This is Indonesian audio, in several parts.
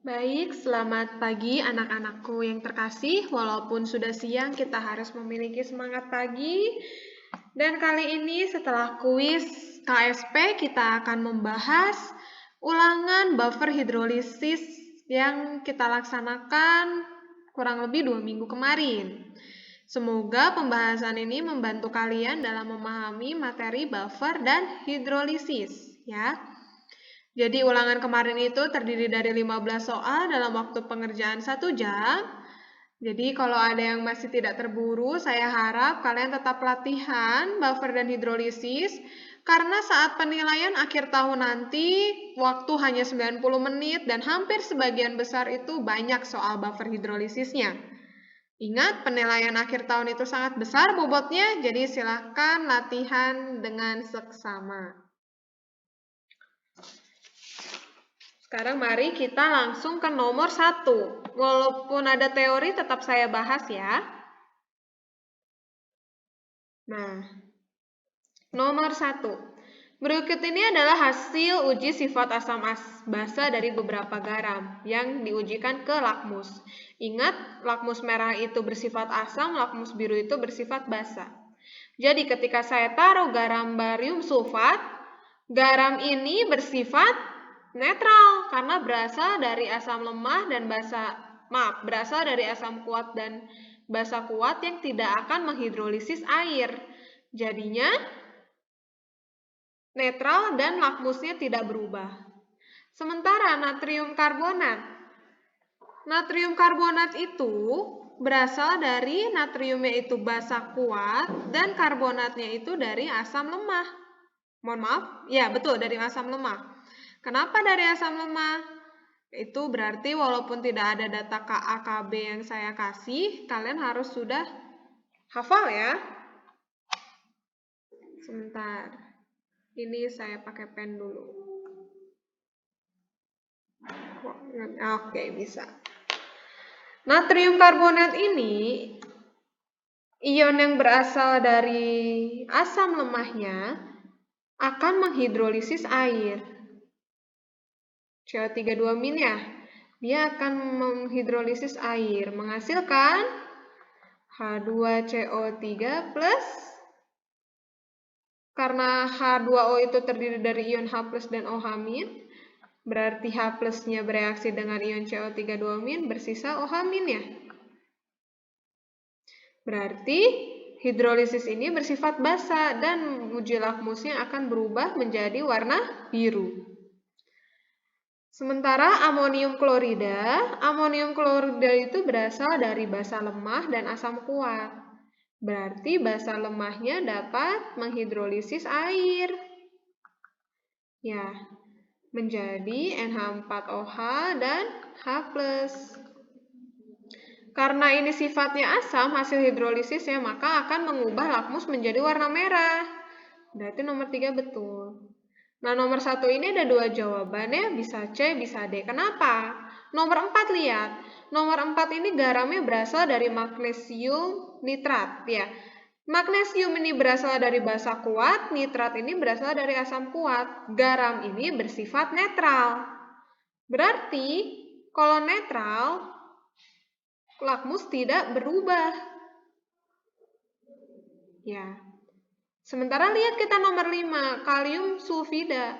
Baik, selamat pagi anak-anakku yang terkasih. Walaupun sudah siang, kita harus memiliki semangat pagi. Dan kali ini setelah kuis KSP, kita akan membahas ulangan buffer hidrolisis yang kita laksanakan kurang lebih 2 minggu kemarin. Semoga pembahasan ini membantu kalian dalam memahami materi buffer dan hidrolisis, ya. Jadi ulangan kemarin itu terdiri dari 15 soal dalam waktu pengerjaan 1 jam. Jadi kalau ada yang masih tidak terburu, saya harap kalian tetap latihan buffer dan hidrolisis karena saat penilaian akhir tahun nanti waktu hanya 90 menit dan hampir sebagian besar itu banyak soal buffer hidrolisisnya. Ingat, penilaian akhir tahun itu sangat besar bobotnya, jadi silakan latihan dengan seksama. Sekarang mari kita langsung ke nomor 1. Walaupun ada teori, tetap saya bahas ya. Nah, nomor 1. Berikut ini adalah hasil uji sifat asam basa dari beberapa garam yang diujikan ke lakmus. Ingat, lakmus merah itu bersifat asam, lakmus biru itu bersifat basa. Jadi ketika saya taruh garam barium sulfat, garam ini bersifat netral karena berasal dari asam lemah dan berasal dari asam kuat dan basa kuat yang tidak akan menghidrolisis air. Jadinya netral dan lakmusnya tidak berubah. Sementara natrium karbonat. Natrium karbonat itu berasal dari natriumnya itu basa kuat dan karbonatnya itu dari asam lemah. Mohon maaf, ya betul dari asam lemah. Kenapa dari asam lemah? Itu berarti walaupun tidak ada data KAKB yang saya kasih, kalian harus sudah hafal ya. Sebentar, ini saya pakai pen dulu. Oke, bisa. Natrium karbonat ini, ion yang berasal dari asam lemahnya akan menghidrolisis air. CO3 ya, dia akan menghidrolisis air, menghasilkan H2CO3 plus, karena H2O itu terdiri dari ion H plus dan OH-, berarti H plusnya bereaksi dengan ion CO3 bersisa OH- ya. Berarti hidrolisis ini bersifat basa dan uji lakmusnya akan berubah menjadi warna biru. Sementara amonium klorida itu berasal dari basa lemah dan asam kuat. Berarti basa lemahnya dapat menghidrolisis air. Ya, menjadi NH4OH dan H+. Karena ini sifatnya asam, hasil hidrolisisnya maka akan mengubah lakmus menjadi warna merah. Berarti nomor 3 betul. Nah, nomor 1 ini ada 2 jawabannya, bisa C, bisa D. Kenapa? Nomor 4 lihat. Nomor 4 ini garamnya berasal dari magnesium nitrat, ya. Magnesium ini berasal dari basa kuat, nitrat ini berasal dari asam kuat. Garam ini bersifat netral. Berarti, kalau netral, lakmus tidak berubah. Ya. Sementara lihat kita nomor 5, kalium sulfida.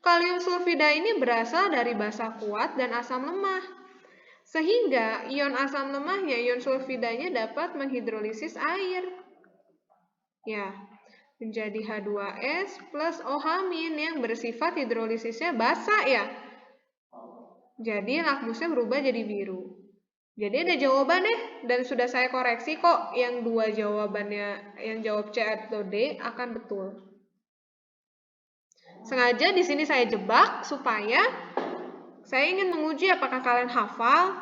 Kalium sulfida ini berasal dari basa kuat dan asam lemah. Sehingga ion asam lemahnya, ion sulfidanya dapat menghidrolisis air. Ya, menjadi H2S plus OH- yang bersifat hidrolisisnya basa ya. Jadi lakmusnya berubah jadi biru. Jadi ada jawabannya dan sudah saya koreksi kok, yang 2 jawabannya, yang jawab C atau D akan betul. Sengaja di sini saya jebak supaya saya ingin menguji apakah kalian hafal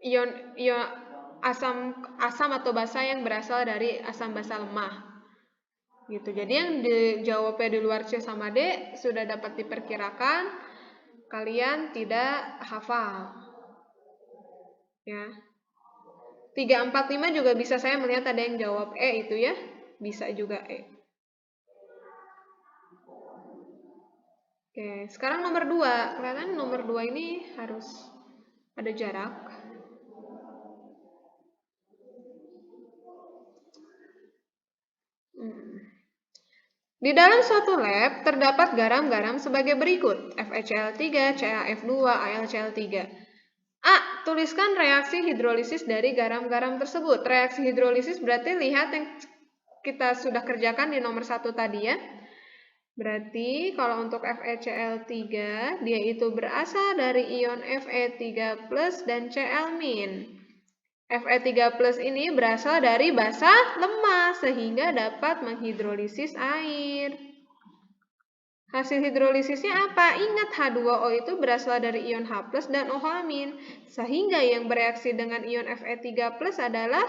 ion asam atau basa yang berasal dari asam basa lemah. Gitu. Jadi yang dijawabnya di luar C sama D sudah dapat diperkirakan kalian tidak hafal. Ya. 3, 4, 5 juga bisa saya melihat ada yang jawab E itu ya. Bisa juga E. Oke, sekarang nomor 2. Kelihatan nomor 2 ini harus ada jarak. Di dalam suatu lab, terdapat garam-garam sebagai berikut, FeCl3, CaF2, AlCl3. A. Tuliskan reaksi hidrolisis dari garam-garam tersebut. Reaksi hidrolisis berarti lihat yang kita sudah kerjakan di nomor 1 tadi ya. Berarti kalau untuk FeCl3, dia itu berasal dari ion Fe3+ dan Cl-. Fe3+ ini berasal dari basa lemah sehingga dapat menghidrolisis air. Hasil hidrolisisnya apa? Ingat H2O itu berasal dari ion H+ dan OH-, sehingga yang bereaksi dengan ion Fe3+ adalah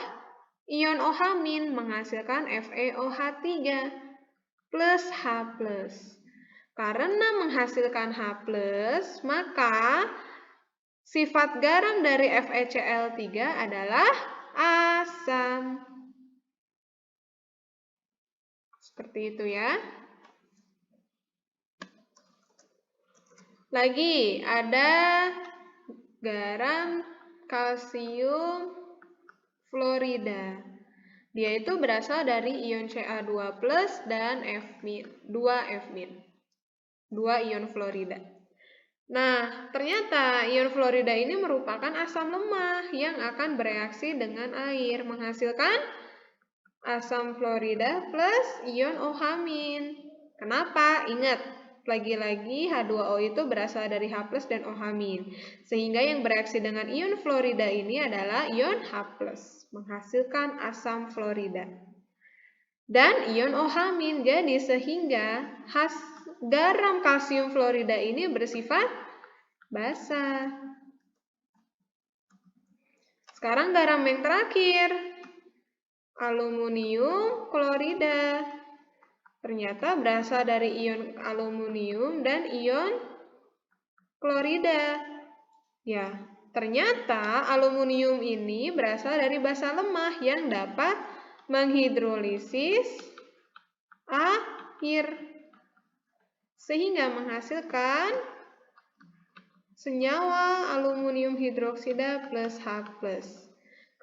ion OH- menghasilkan FeOH3 plus H+. Karena menghasilkan H+, maka sifat garam dari FeCl3 adalah asam. Seperti itu ya. Lagi ada garam kalsium fluorida. Dia itu berasal dari ion Ca2+ dan 2F-. 2 ion fluorida. Nah, ternyata ion fluorida ini merupakan asam lemah yang akan bereaksi dengan air, menghasilkan asam fluorida plus ion OH-. Kenapa? Ingat, lagi-lagi H2O itu berasal dari H+ dan OH-, sehingga yang bereaksi dengan ion fluorida ini adalah ion H+, menghasilkan asam fluorida. Dan ion OH-, jadi sehingga garam kalsium fluorida ini bersifat basa. Sekarang garam yang terakhir, aluminium klorida. Ternyata berasal dari ion aluminium dan ion klorida. Ya, ternyata aluminium ini berasal dari basa lemah yang dapat menghidrolisis air sehingga menghasilkan senyawa aluminium hidroksida plus H+.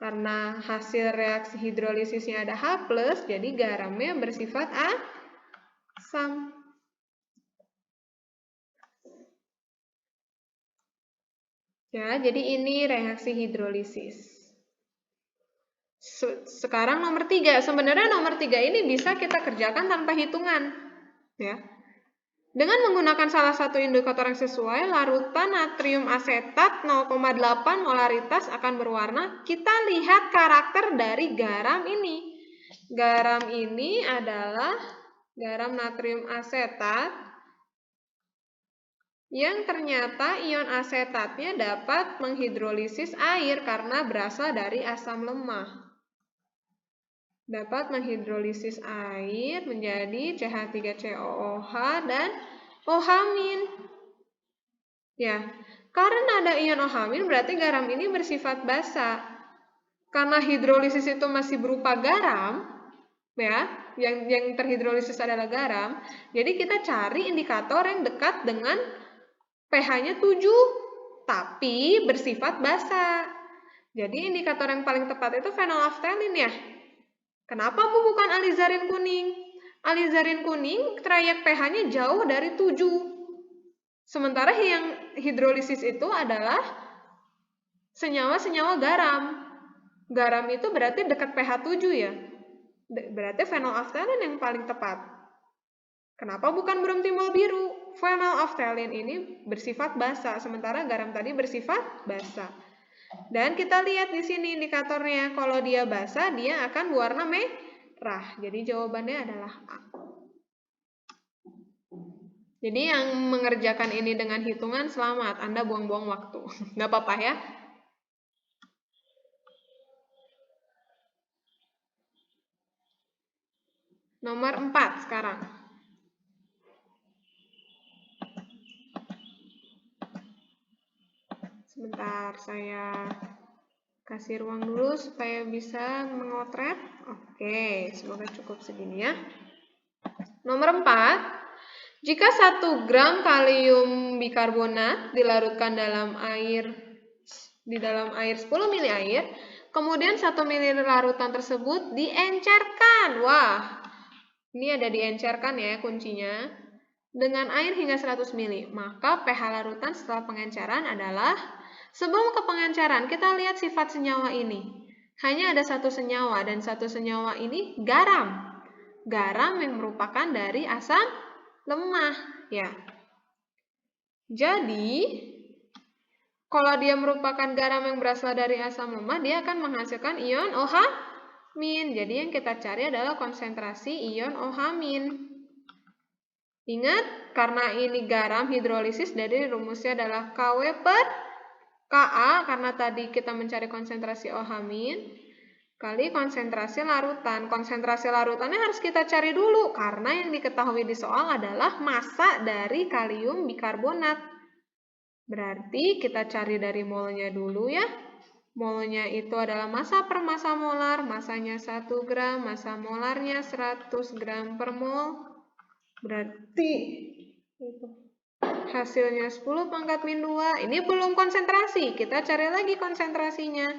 Karena hasil reaksi hidrolisisnya ada H+, jadi garamnya bersifat asam. Ya, jadi ini reaksi hidrolisis. Sekarang nomor 3. Sebenarnya nomor 3 ini bisa kita kerjakan tanpa hitungan. Ya. Dengan menggunakan salah satu indikator yang sesuai, larutan natrium asetat 0,8 molaritas akan berwarna. Kita lihat karakter dari garam ini. Garam ini adalah garam natrium asetat yang ternyata ion asetatnya dapat menghidrolisis air karena berasal dari asam lemah. Dapat menghidrolisis air menjadi CH3COOH dan OH-. Ya, karena ada ion OH- berarti garam ini bersifat basa. Karena hidrolisis itu masih berupa garam, ya, yang terhidrolisis adalah garam. Jadi kita cari indikator yang dekat dengan pH-nya 7, tapi bersifat basa. Jadi indikator yang paling tepat itu fenolaftalin ya. Kenapa bukan alizarin kuning? Alizarin kuning trayek pH-nya jauh dari 7. Sementara yang hidrolisis itu adalah senyawa-senyawa garam. Garam itu berarti dekat pH 7 ya. Berarti fenolaftalin yang paling tepat. Kenapa bukan brom timbal biru? Fenolaftalin ini bersifat basa, sementara garam tadi bersifat basa. Dan kita lihat di sini indikatornya, kalau dia basa, dia akan berwarna merah. Jadi jawabannya adalah A. Jadi yang mengerjakan ini dengan hitungan, selamat, Anda buang-buang waktu. Nggak apa-apa ya. Nomor 4 sekarang. Sebentar, saya kasih ruang dulu supaya bisa mengotret. Oke, semoga cukup segini ya. Nomor 4, Jika 1 gram kalium bikarbonat dilarutkan di dalam air 10 ml air, kemudian 1 ml larutan tersebut diencerkan. Wah, ini ada diencerkan ya kuncinya. Dengan air hingga 100 ml, maka pH larutan setelah pengenceran adalah, sebelum ke pengenceran kita lihat sifat senyawa ini. Hanya ada 1 senyawa dan 1 senyawa ini garam. Garam yang merupakan dari asam lemah, ya. Jadi, kalau dia merupakan garam yang berasal dari asam lemah, dia akan menghasilkan ion OH-. Jadi, yang kita cari adalah konsentrasi ion OH-. Ingat, karena ini garam hidrolisis, jadi rumusnya adalah Kw per Ka, karena tadi kita mencari konsentrasi OH- kali konsentrasi larutan. Konsentrasi larutannya harus kita cari dulu, karena yang diketahui di soal adalah massa dari kalium bikarbonat. Berarti kita cari dari molnya dulu ya. Molnya itu adalah massa per massa molar, massanya 1 gram, massa molarnya 100 gram per mol. Berarti itu hasilnya 10 pangkat min 2. Ini belum konsentrasi, kita cari lagi konsentrasinya.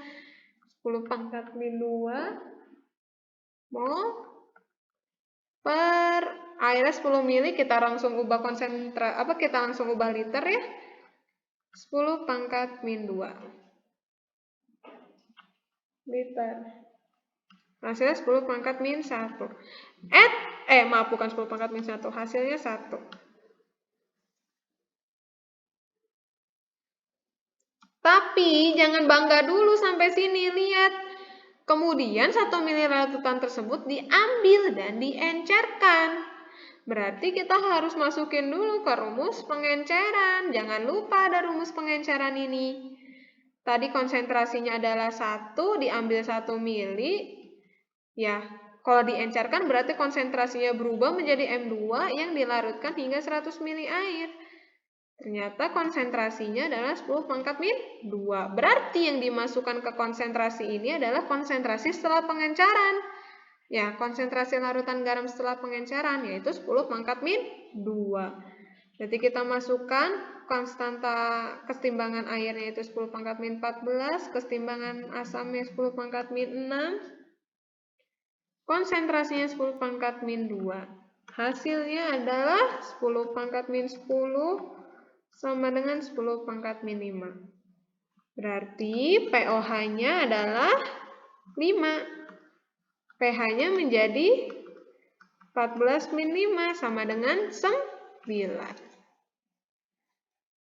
10 pangkat min 2 mol per airnya 10 ml, kita langsung ubah kita langsung ubah liter ya. 10 pangkat min 2 liter. Hasilnya 10 pangkat min 1. Bukan 10 pangkat min 1, hasilnya 1. Tapi jangan bangga dulu sampai sini, lihat. Kemudian 1 ml larutan tersebut diambil dan diencerkan. Berarti kita harus masukin dulu ke rumus pengenceran. Jangan lupa ada rumus pengenceran ini. Tadi konsentrasinya adalah 1, diambil 1 ml. Ya, kalau diencerkan berarti konsentrasinya berubah menjadi M2 yang dilarutkan hingga 100 ml air. Ternyata konsentrasinya adalah 10 pangkat min 2. Berarti yang dimasukkan ke konsentrasi ini adalah konsentrasi setelah pengenceran. Ya, konsentrasi larutan garam setelah pengenceran yaitu 10 pangkat min 2. Jadi kita masukkan konstanta kesetimbangan airnya yaitu 10 pangkat min 14, kesetimbangan asamnya 10 pangkat min 6, konsentrasinya 10 pangkat min 2. Hasilnya adalah 10 pangkat min 10 sama dengan 10 pangkat min 5. Berarti pOH-nya adalah 5. pH-nya menjadi 14 min 5 sama dengan 9.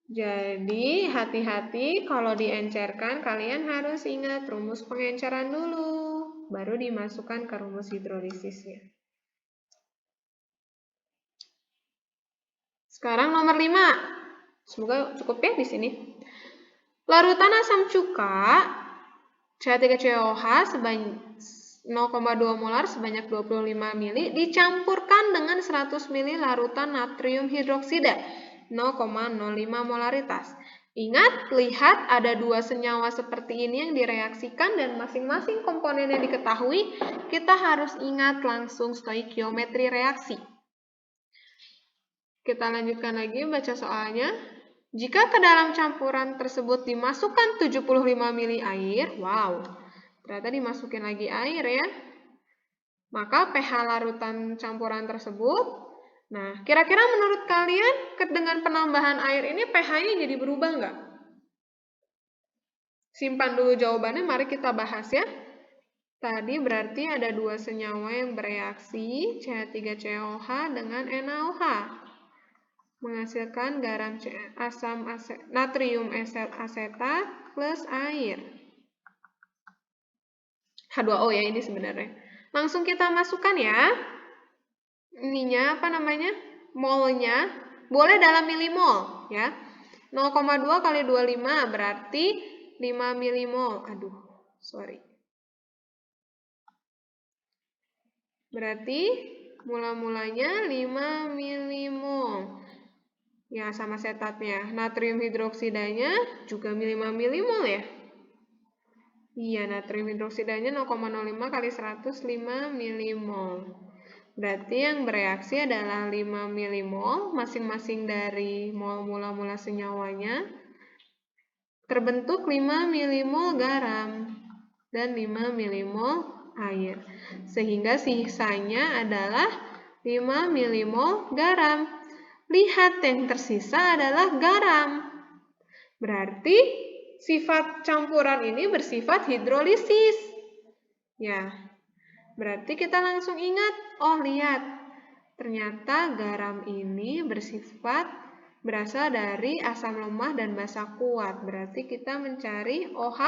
Jadi, hati-hati kalau diencerkan, kalian harus ingat rumus pengenceran dulu, baru dimasukkan ke rumus hidrolisisnya. Sekarang nomor 5. Semoga cukup ya di sini. Larutan asam cuka CH3COH sebanyak 0,2 molar sebanyak 25 ml dicampurkan dengan 100 ml larutan natrium hidroksida 0,05 molaritas. Ingat, lihat ada 2 senyawa seperti ini yang direaksikan dan masing-masing komponen yang diketahui, kita harus ingat langsung stoikiometri reaksi. Kita lanjutkan lagi baca soalnya. Jika ke dalam campuran tersebut dimasukkan 75 ml air, wow, ternyata dimasukin lagi air ya. Maka pH larutan campuran tersebut, nah kira-kira menurut kalian dengan penambahan air ini pH-nya jadi berubah nggak? Simpan dulu jawabannya, mari kita bahas ya. Tadi berarti ada 2 senyawa yang bereaksi, CH3COH dengan NaOH. Menghasilkan garam natrium asetat plus air. H2O ya ini sebenarnya. Langsung kita masukkan ya. Ininya apa namanya? Molnya boleh dalam milimol ya. 0,2 kali 25 berarti 5 milimol. Berarti mula-mulanya 5 milimol. Ya, sama asetatnya. Natrium hidroksidanya juga 5 milimol ya. Iya, natrium hidroksidanya 0,05 kali 100 5 milimol. Berarti yang bereaksi adalah 5 milimol, masing-masing dari mol mula-mula senyawanya. Terbentuk 5 milimol garam dan 5 milimol air. Sehingga sisanya adalah 5 milimol garam. Lihat, yang tersisa adalah garam. Berarti sifat campuran ini bersifat hidrolisis. Ya, berarti kita langsung ingat, oh lihat, ternyata garam ini berasal dari asam lemah dan basa kuat. Berarti kita mencari OH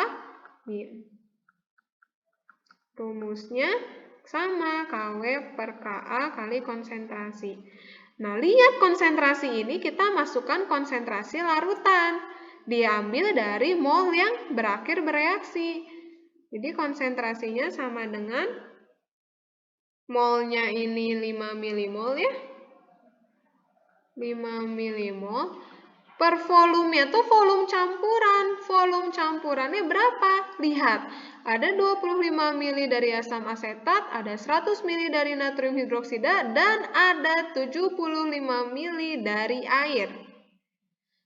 min. Rumusnya sama, KW per KA kali konsentrasi. Nah, lihat konsentrasi ini kita masukkan konsentrasi larutan. Diambil dari mol yang berakhir bereaksi. Jadi konsentrasinya sama dengan molnya ini 5 milimol ya. 5 milimol per volumenya tuh volume campuran. Volume campurannya berapa? Lihat, ada 25 mili dari asam asetat, ada 100 mili dari natrium hidroksida, dan ada 75 mili dari air.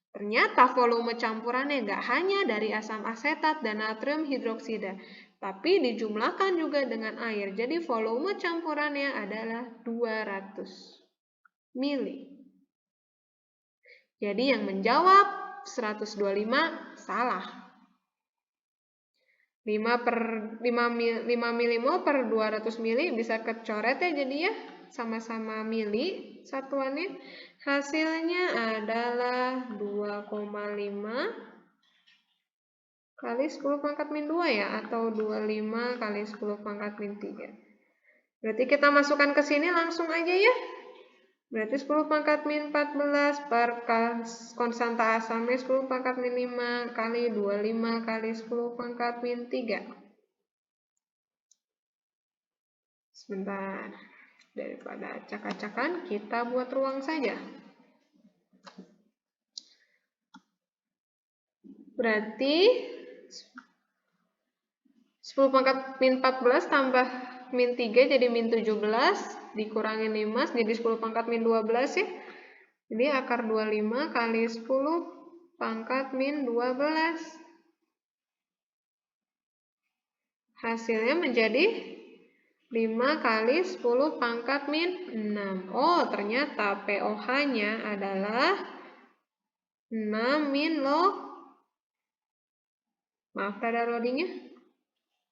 Ternyata volume campurannya nggak hanya dari asam asetat dan natrium hidroksida, tapi dijumlahkan juga dengan air. Jadi volume campurannya adalah 200 mili. Jadi yang menjawab 125 salah. 5 milimol per 200 mili bisa kecoret ya jadi ya. Sama-sama mili satuannya. Hasilnya adalah 2,5 kali 10 pangkat min 2 ya. Atau 25 kali 10 pangkat min 3. Berarti kita masukkan ke sini langsung aja ya. Berarti 10 pangkat min 14 per konstanta asamnya 10 pangkat min 5 kali 25 kali 10 pangkat min 3. Sebentar, daripada acak-acakan kita buat ruang saja. Berarti 10 pangkat min 14 tambah min 3 jadi min 17. Dikurangin 5 jadi 10 pangkat min 12 ya. Jadi akar 25 kali 10 pangkat min 12. Hasilnya menjadi 5 kali 10 pangkat min 6. Oh, ternyata pOH-nya adalah 6 min log. Maaf, ada loadingnya.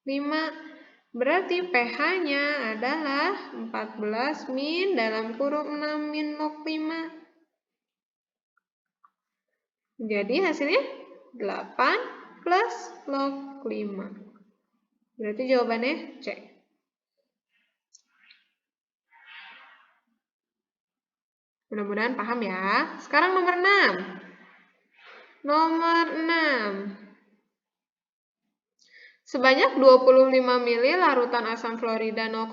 5. Berarti pH-nya adalah 14 min dalam kurung 6 min log 5. Jadi hasilnya 8 plus log 5. Berarti jawabannya C. Mudah-mudahan paham ya. Sekarang nomor 6. Nomor 6. Sebanyak 25 mili larutan asam fluorida 0,2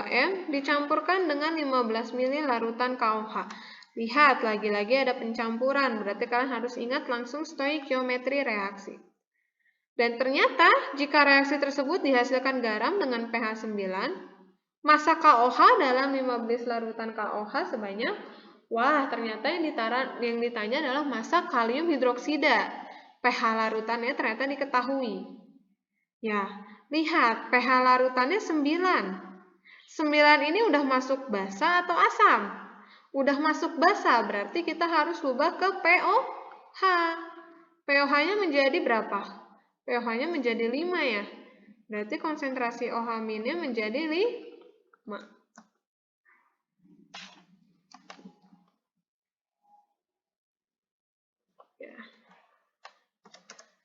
m dicampurkan dengan 15 mili larutan KOH. Lihat, lagi-lagi ada pencampuran, berarti kalian harus ingat langsung stoikiometri reaksi. Dan ternyata, jika reaksi tersebut dihasilkan garam dengan pH 9, massa KOH dalam 15 larutan KOH sebanyak, wah ternyata yang ditanya adalah massa kalium hidroksida. pH larutannya ternyata diketahui. Ya, lihat pH larutannya 9. 9 ini udah masuk basa atau asam? Udah masuk basa, berarti kita harus ubah ke pOH. pOH-nya menjadi berapa? pOH-nya menjadi 5 ya. Berarti konsentrasi OH-nya menjadi 5. Ya.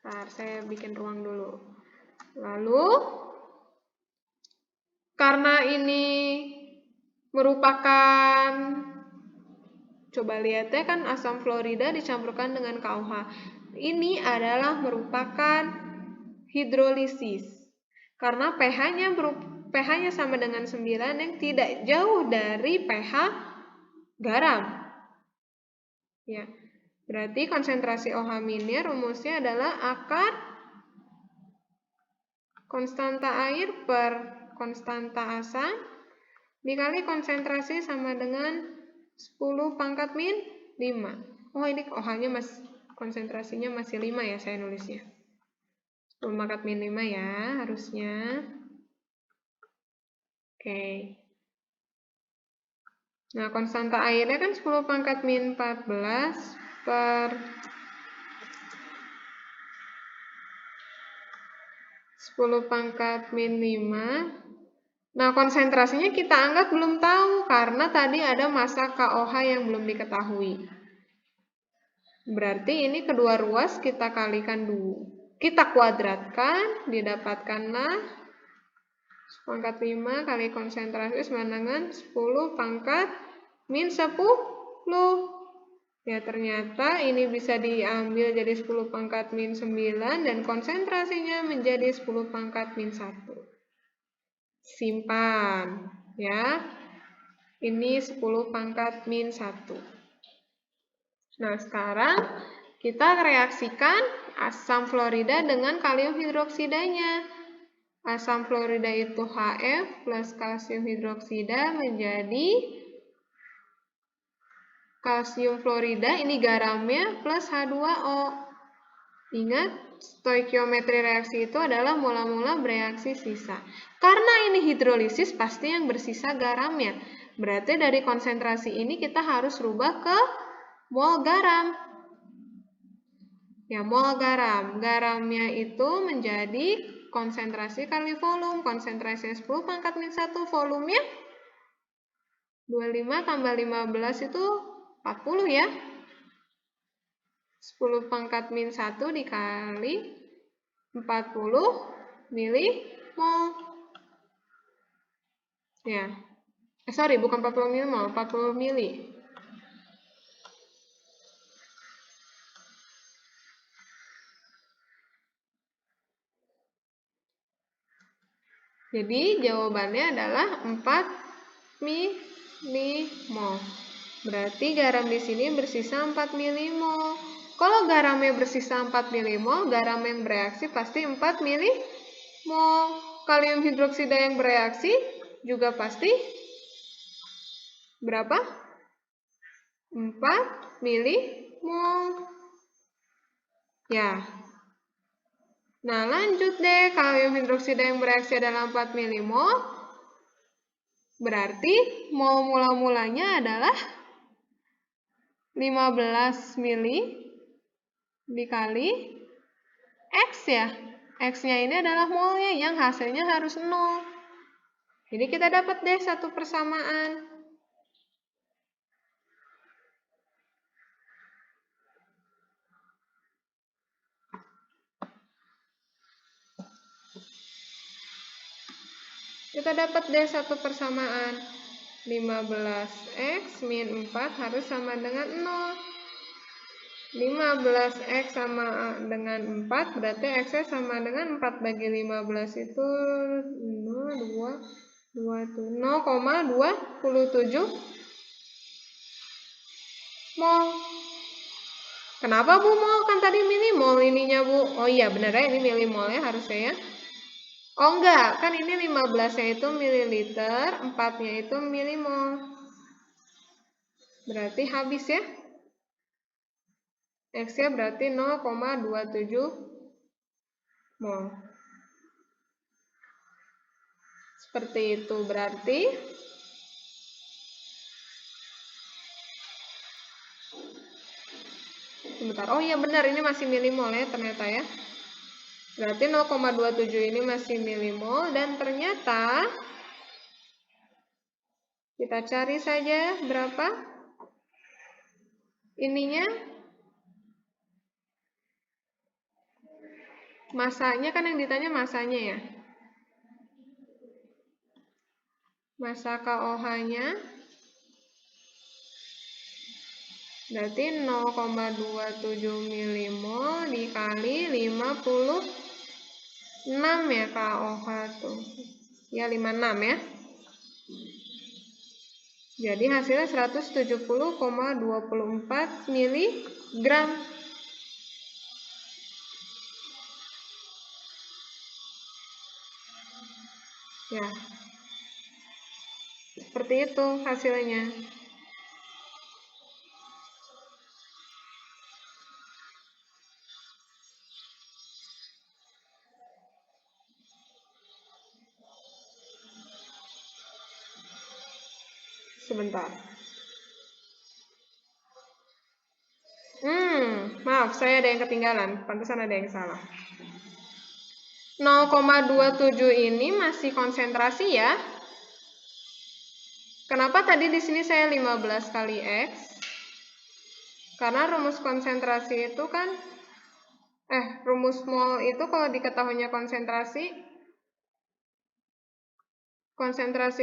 Bentar, saya bikin ruang dulu. Lalu, karena ini merupakan, coba lihat ya kan asam fluorida dicampurkan dengan KOH. Ini adalah merupakan hidrolisis. Karena pH-nya sama dengan 9 yang tidak jauh dari pH garam. Ya. Berarti konsentrasi OH-nya rumusnya adalah akar konstanta air per konstanta asam dikali konsentrasi sama dengan 10 pangkat min 5. Oh, ini OH-nya konsentrasinya masih 5 ya saya nulisnya. 10 pangkat min 5 ya harusnya. Oke. Nah, konstanta airnya kan 10 pangkat min 14 per 10 pangkat min 5. Nah, konsentrasinya kita anggap belum tahu karena tadi ada massa KOH yang belum diketahui. Berarti ini kedua ruas kita kalikan dulu. Kita kuadratkan, didapatkanlah 10 pangkat 5 kali konsentrasi sama dengan 10 pangkat min 10. Ya, ternyata ini bisa diambil jadi 10 pangkat min 9 dan konsentrasinya menjadi 10 pangkat min 1. Simpan, ya. Ini 10 pangkat min 1. Nah, sekarang kita reaksikan asam fluorida dengan kalium hidroksidanya. Asam fluorida itu HF plus kalsium hidroksida menjadi kalsium fluorida, ini garamnya, plus H2O. Ingat, stoikiometri reaksi itu adalah mula-mula bereaksi sisa. Karena ini hidrolisis, pasti yang bersisa garamnya. Berarti dari konsentrasi ini kita harus rubah ke mol garam. Ya, mol garam. Garamnya itu menjadi konsentrasi kali volume. Konsentrasinya 10 pangkat min 1, volumenya 25 tambah 15 itu 40 ya. 10 pangkat min 1 dikali 40 milimol. Ya. Sorry, bukan 40 milimol, 40 mili. Jadi jawabannya adalah 4 milimol. Berarti garam di sini bersisa 4 milimol. Kalau garamnya bersisa 4 milimol, garam yang bereaksi pasti 4 milimol. Kalium hidroksida yang bereaksi juga pasti berapa? 4 milimol. Ya. Nah, lanjut deh. Kalium hidroksida yang bereaksi adalah 4 milimol. Berarti mol mula-mulanya adalah 15 mili dikali X ya. X-nya ini adalah molnya yang hasilnya harus 0. Jadi kita dapat deh satu persamaan. Kita dapat deh satu persamaan. 15X min 4 harus sama dengan 0. 15X sama dengan 4, berarti X-nya sama dengan 4 bagi 15 itu 0,27 mol. Kenapa Bu mol? Kan tadi milimol ininya Bu. Oh iya benar ya, ini milimolnya harusnya ya. Oh enggak, kan ini 15-nya itu mililiter, 4-nya itu milimol. Berarti habis ya. X-nya berarti 0,27 mol. Seperti itu berarti sebentar. Oh iya benar, ini masih milimol ya ternyata ya. Berarti 0,27 ini masih milimol dan ternyata kita cari saja berapa ininya. Masanya kan yang ditanya masanya ya. Massa KOH-nya berarti 0,27 milimol dikali 56 ya KOH tuh. Ya 56 ya. Jadi hasilnya 170,24 miligram. Ya. Seperti itu hasilnya. Sebentar. Maaf, saya ada yang ketinggalan. Pantesan ada yang salah. 0,27 ini masih konsentrasi ya. Kenapa tadi di sini saya 15 kali X? Karena rumus konsentrasi itu kan, rumus mol itu kalau diketahuinya konsentrasi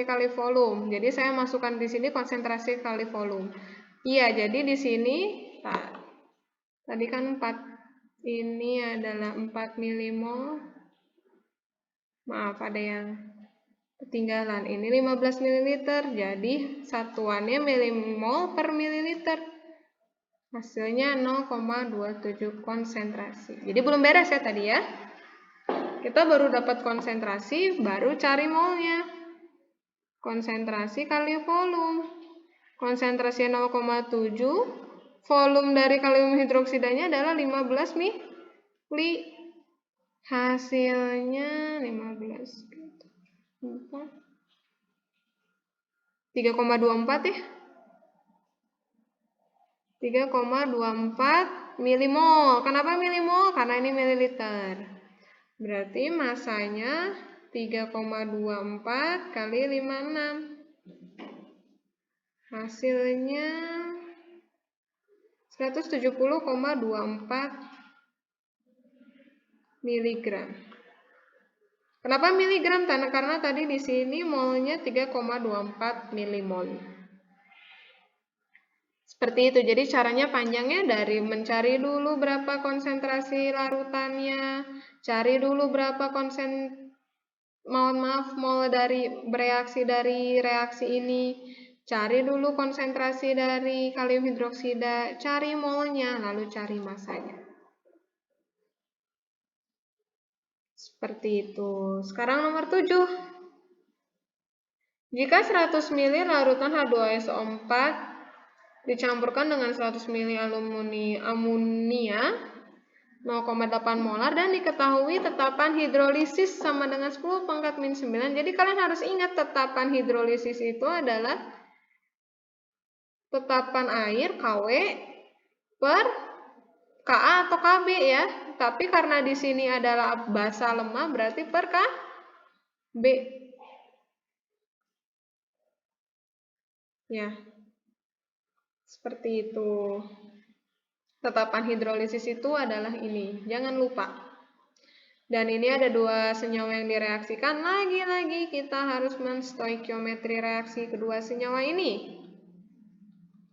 kali volume. Jadi saya masukkan di sini konsentrasi kali volume. Iya, jadi di sini, tadi kan 4, ini adalah 4 milimol. Maaf, ada yang ketinggalan. Ini 15 ml, jadi satuannya milimol per mililiter. Hasilnya 0,27 konsentrasi. Jadi belum beres ya tadi ya. Kita baru dapat konsentrasi, baru cari molnya. Konsentrasi kali volume. Konsentrasi 0,7, volume dari kalium hidroksidanya adalah 15 mili. Hasilnya 15. 3,24 ya. 3,24 milimol. Kenapa milimol? Karena ini mililiter. Berarti masanya 3,24 kali 56. Hasilnya 170,24 miligram. Kenapa miligram? Karena tadi di sini molnya 3,24 milimol. Seperti itu. Jadi caranya panjangnya dari mencari dulu berapa konsentrasi larutannya, cari dulu berapa mol dari bereaksi dari reaksi ini, cari dulu konsentrasi dari kalium hidroksida, cari molnya, lalu cari masanya. Seperti itu. Sekarang nomor 7. Jika 100 ml larutan H2SO4 dicampurkan dengan 100 ml amonia 0,8 molar dan diketahui tetapan hidrolisis sama dengan 10⁻⁹. Jadi kalian harus ingat tetapan hidrolisis itu adalah tetapan air KW per Ka atau Kb ya. Tapi karena di sini adalah basa lemah berarti per Kb. Ya. Seperti itu. Tetapan hidrolisis itu adalah ini. Jangan lupa. Dan ini ada 2 senyawa yang direaksikan. Lagi-lagi kita harus menstoikiometri reaksi kedua senyawa ini.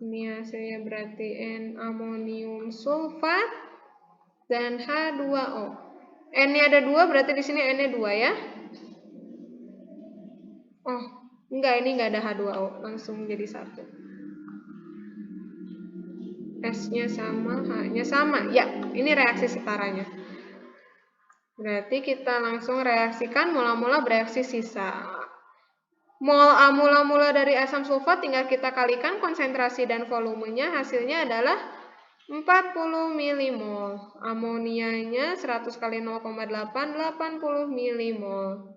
Ini hasilnya berarti N amonium sulfat dan H2O. N-nya ada 2, berarti di sini N-nya 2 ya. Oh, enggak, ini enggak ada H2O. Langsung jadi 1. S-nya sama, H-nya sama. Ya, ini reaksi setaranya. Berarti kita langsung reaksikan mula-mula bereaksi sisa. Mula-mula dari asam sulfat tinggal kita kalikan konsentrasi dan volumenya, hasilnya adalah 40 milimol. Amonianya 100 kali 0,8, 80 milimol.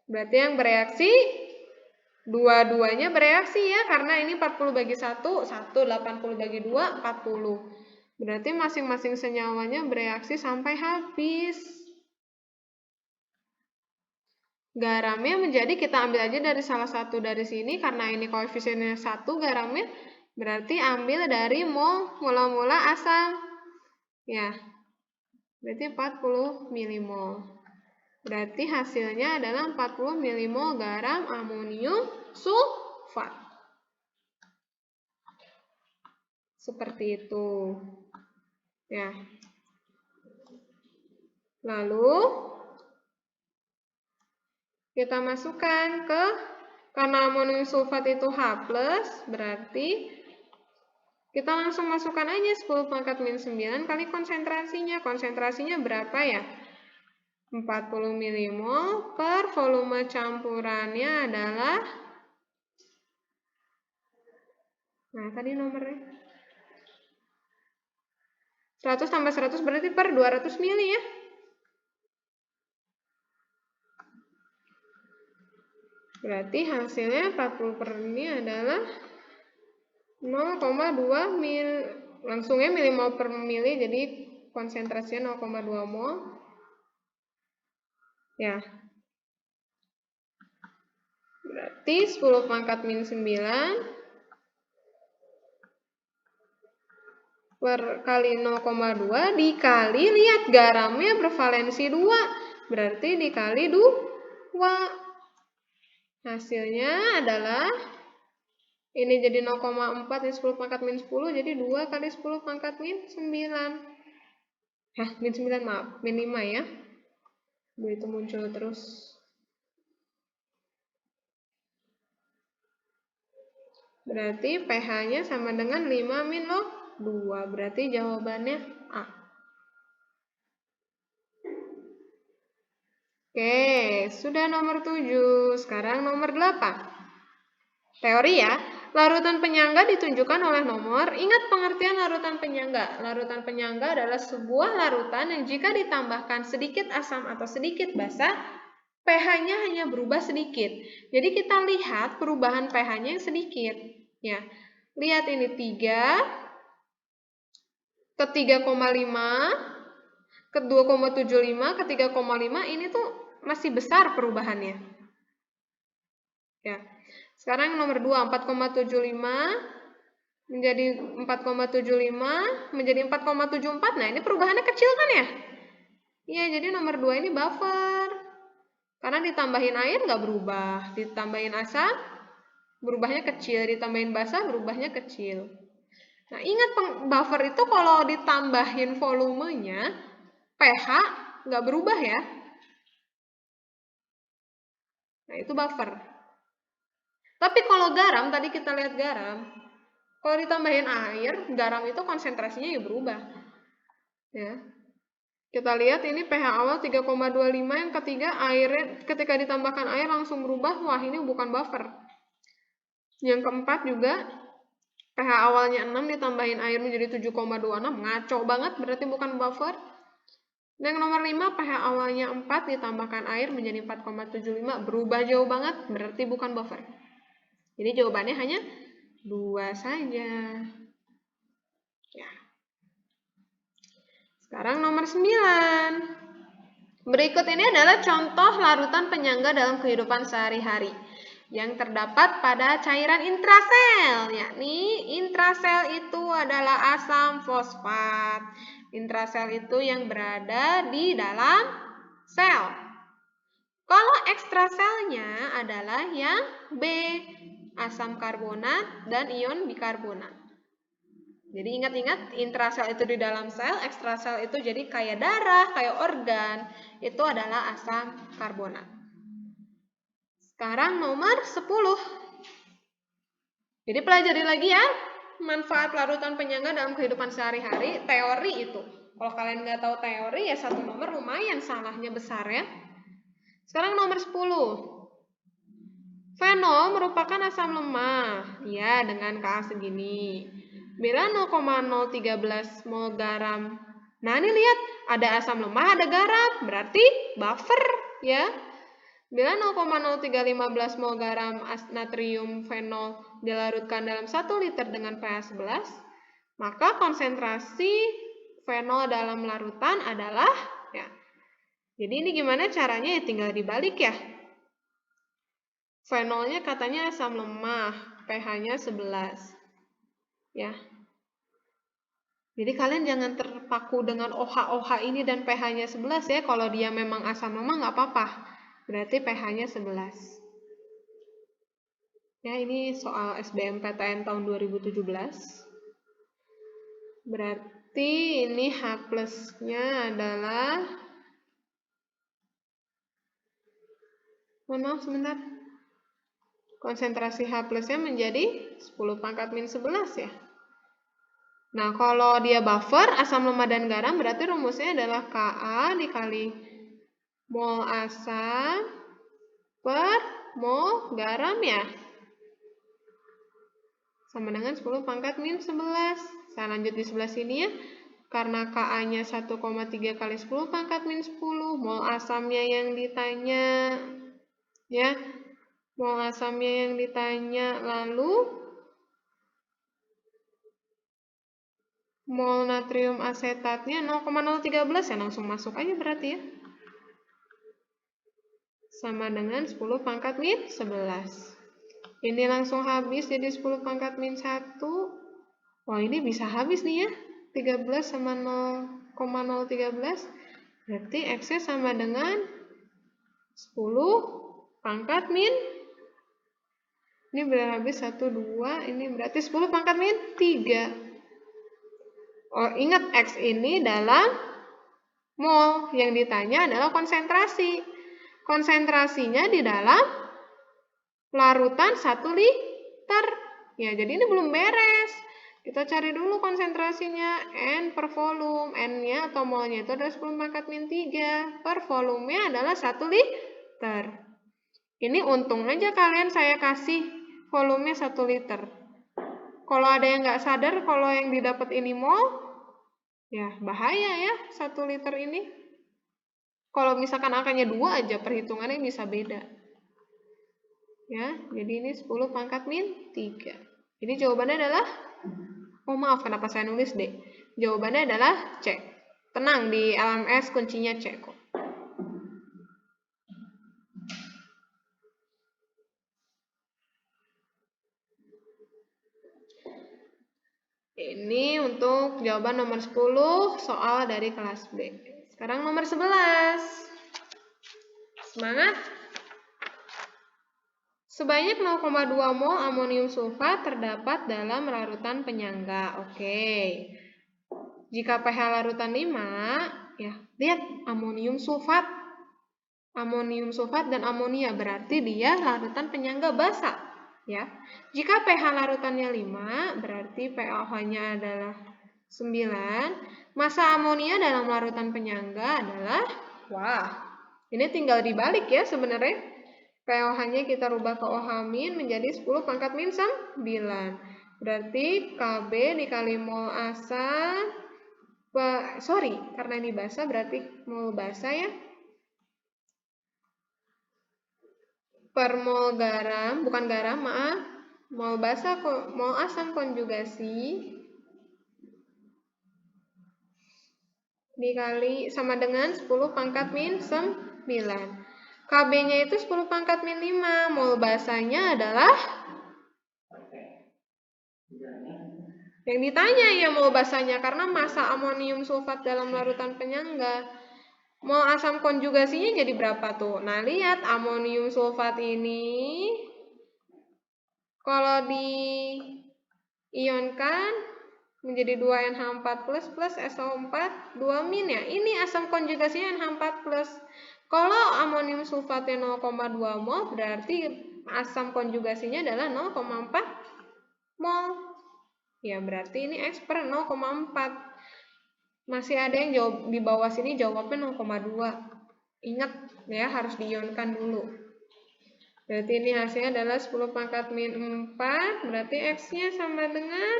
Berarti yang bereaksi dua-duanya bereaksi ya, karena ini 40 bagi 1, 80 bagi 2, 40. Berarti masing-masing senyawanya bereaksi sampai habis. Garamnya menjadi kita ambil aja dari salah satu dari sini, karena ini koefisiennya 1 garamnya, berarti ambil dari mula-mula asam. Ya, berarti 40 milimol. Berarti hasilnya adalah 40 milimol garam amonium sulfat. Seperti itu. Ya. Lalu kita masukkan karena amonium sulfat itu H+, berarti kita langsung masukkan aja 10⁻⁹ kali konsentrasinya. Konsentrasinya berapa ya? 40 milimol per volume campurannya adalah, nah tadi nomornya 100 tambah 100 berarti per 200 mili ya. Berarti hasilnya 40 per ini adalah 0,2 mil, langsungnya milimol per mili, jadi konsentrasinya 0,2 mol. Ya. Berarti 10 pangkat min 9 per kali 0,2 dikali, lihat garamnya bervalensi 2. Berarti dikali 2. Hasilnya adalah, ini jadi 0,4, ini 10 pangkat min 10, jadi 2 kali 10 pangkat min 9. Min 9 maaf, min 5 ya. Itu muncul terus. Berarti pH-nya sama dengan 5 min 2. Berarti jawabannya A. Oke, sudah nomor 7. Sekarang nomor 8. Teori ya. Larutan penyangga ditunjukkan oleh nomor. Ingat pengertian larutan penyangga. Larutan penyangga adalah sebuah larutan yang jika ditambahkan sedikit asam atau sedikit basa, pH-nya hanya berubah sedikit. Jadi kita lihat perubahan pH-nya yang sedikit. Ya, lihat ini 3 ke 3,5 ke 2,75 ke 3,5, ini tuh masih besar perubahannya. Ya. Sekarang nomor 2, 4,75 menjadi 4,75 menjadi 4,74. Nah, ini perubahannya kecil kan ya? Iya, jadi nomor 2 ini buffer. Karena ditambahin air nggak berubah, ditambahin asam berubahnya kecil, ditambahin basa berubahnya kecil. Nah, ingat buffer itu kalau ditambahin volumenya, pH nggak berubah ya. Nah, itu buffer. Tapi kalau garam, tadi kita lihat garam, kalau ditambahin air, garam itu konsentrasinya ya berubah. Ya. Kita lihat ini pH awal 3,25, yang ketiga airnya ketika ditambahkan air langsung berubah. Wah, ini bukan buffer. Yang keempat juga pH awalnya 6 ditambahin air menjadi 7,26, ngaco banget, berarti bukan buffer. Dan yang nomor 5 pH awalnya 4 ditambahkan air menjadi 4,75, berubah jauh banget, berarti bukan buffer. Jadi jawabannya hanya 2 saja. Ya. Sekarang nomor 9. Berikut ini adalah contoh larutan penyangga dalam kehidupan sehari-hari yang terdapat pada cairan intrasel, yakni intrasel itu adalah asam fosfat. Intrasel itu yang berada di dalam sel. Kalau ekstraselnya adalah yang B, asam karbonat dan ion bikarbonat. Jadi ingat-ingat, intrasel itu di dalam sel, ekstrasel itu jadi kayak darah, kayak organ. Itu adalah asam karbonat. Sekarang nomor 10. Jadi pelajari lagi ya, manfaat larutan penyangga dalam kehidupan sehari-hari, teori itu. Kalau kalian nggak tahu teori, ya satu nomor lumayan salahnya besar ya. Sekarang nomor 10. Fenol merupakan asam lemah, ya dengan Ka segini. Bila 0,013 mol garam. Nah, ini lihat, ada asam lemah, ada garam, berarti buffer, ya. Bila 0,0315 mol garam natrium fenol dilarutkan dalam 1 liter dengan pH 11, maka konsentrasi fenol dalam larutan adalah, ya. Jadi ini gimana caranya? Ya tinggal dibalik ya. Fenolnya katanya asam lemah, pH-nya 11. Ya. Jadi kalian jangan terpaku dengan OH ini dan pH-nya 11 ya. Kalau dia memang asam lemah nggak apa-apa. Berarti pH-nya 11. Ya, ini soal SBMPTN tahun 2017. Berarti ini H plusnya adalah, maaf sebentar. Konsentrasi H plusnya menjadi 10 pangkat min 11 ya. Nah, kalau dia buffer, asam lemah dan garam, berarti rumusnya adalah Ka dikali mol asam per mol garam ya. Sama dengan 10 pangkat min 11. Saya lanjut di sebelah sini ya. Karena Ka-nya 1,3 kali 10 pangkat min 10. Mol asamnya yang ditanya. Ya. Mol asamnya yang ditanya. Lalu mol natrium asetatnya 0,013 ya. Langsung masuk aja berarti ya. Sama dengan 10 pangkat min 11. Ini langsung habis jadi 10 pangkat min 1. Wah, ini bisa habis nih ya. 13 sama 0,013. Berarti X-nya sama dengan 10 pangkat min. Ini berarti habis 1, 2. Ini berarti 10 pangkat min 3. Oh, ingat X ini dalam mol. Yang ditanya adalah konsentrasi. Konsentrasinya di dalam larutan 1 liter. Ya, jadi ini belum beres. Kita cari dulu konsentrasinya. N per volume. N-nya atau molnya itu adalah 10 pangkat min 3. Per volumenya adalah 1 liter. Ini untung aja kalian saya kasih volumenya 1 liter. Kalau ada yang nggak sadar kalau yang didapat ini mol, ya bahaya ya 1 liter ini. Kalau misalkan angkanya 2 aja, perhitungannya bisa beda. Ya, jadi ini 10 pangkat min 3. Jadi jawabannya adalah, oh maaf kenapa saya nulis D. Jawabannya adalah C. Tenang, di LMS kuncinya C kok. Ini untuk jawaban nomor 10 soal dari kelas B. Sekarang nomor 11. Semangat! Sebanyak 0,2 mol amonium sulfat terdapat dalam larutan penyangga. Oke. Jika pH larutan 5, ya, lihat amonium sulfat. Amonium sulfat dan amonia berarti dia larutan penyangga basa, ya. Jika pH larutannya 5, berarti pH-nya adalah 9. Massa amonia dalam larutan penyangga adalah, wah, ini tinggal dibalik ya sebenarnya. pH-nya kita rubah ke OH- menjadi 10 pangkat min 9. Berarti Kb dikali mol asam, karena ini basa berarti mol basa ya. Per mol garam, bukan garam, maaf. Mol basa, mol asam konjugasi dikali sama dengan 10 pangkat min 9. Kb-nya itu 10 pangkat min 5. Mol basanya adalah yang ditanya ya mol basanya karena massa amonium sulfat dalam larutan penyangga. Mol asam konjugasinya jadi berapa tuh? Nah, lihat amonium sulfat ini kalau diionkan menjadi 2NH4+ plus SO4 2- ya. Ini asam konjugasinya NH4+. Kalau amonium sulfatnya 0,2 mol, berarti asam konjugasinya adalah 0,4 mol. Ya, berarti ini X per 0,4. Masih ada yang jawab di bawah sini jawabnya 0,2. Ingat ya, harus diionkan dulu. Berarti ini hasilnya adalah 10 pangkat min 4. Berarti X-nya sama dengan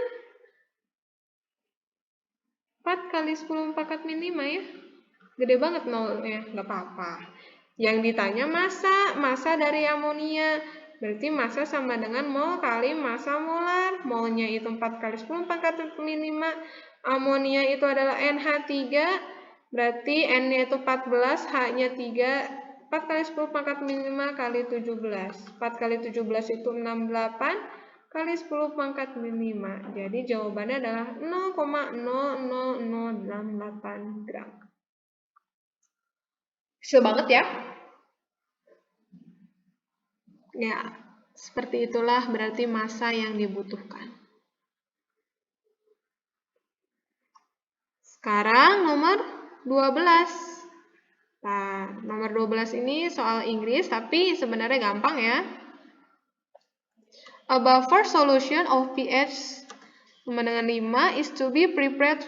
4 kali 10 pangkat min 5 ya. Gede banget nolnya, nggak apa-apa. Yang ditanya massa dari amonia. Berarti massa sama dengan mol kali massa molar. Molnya itu 4 kali 10 pangkat min 5. Amonia itu adalah NH3. Berarti N-nya itu 14, H-nya 3. 4 kali 10 pangkat min 5 kali 17. 4 kali 17 itu 68. Kali 10 pangkat min 5. Jadi jawabannya adalah 0,00008 gram. Kecil banget ya. Ya, seperti itulah berarti massa yang dibutuhkan. Sekarang nomor 12. Nah, nomor 12 ini soal Inggris, tapi sebenarnya gampang ya. A buffer solution of pH sama dengan 5 is to be prepared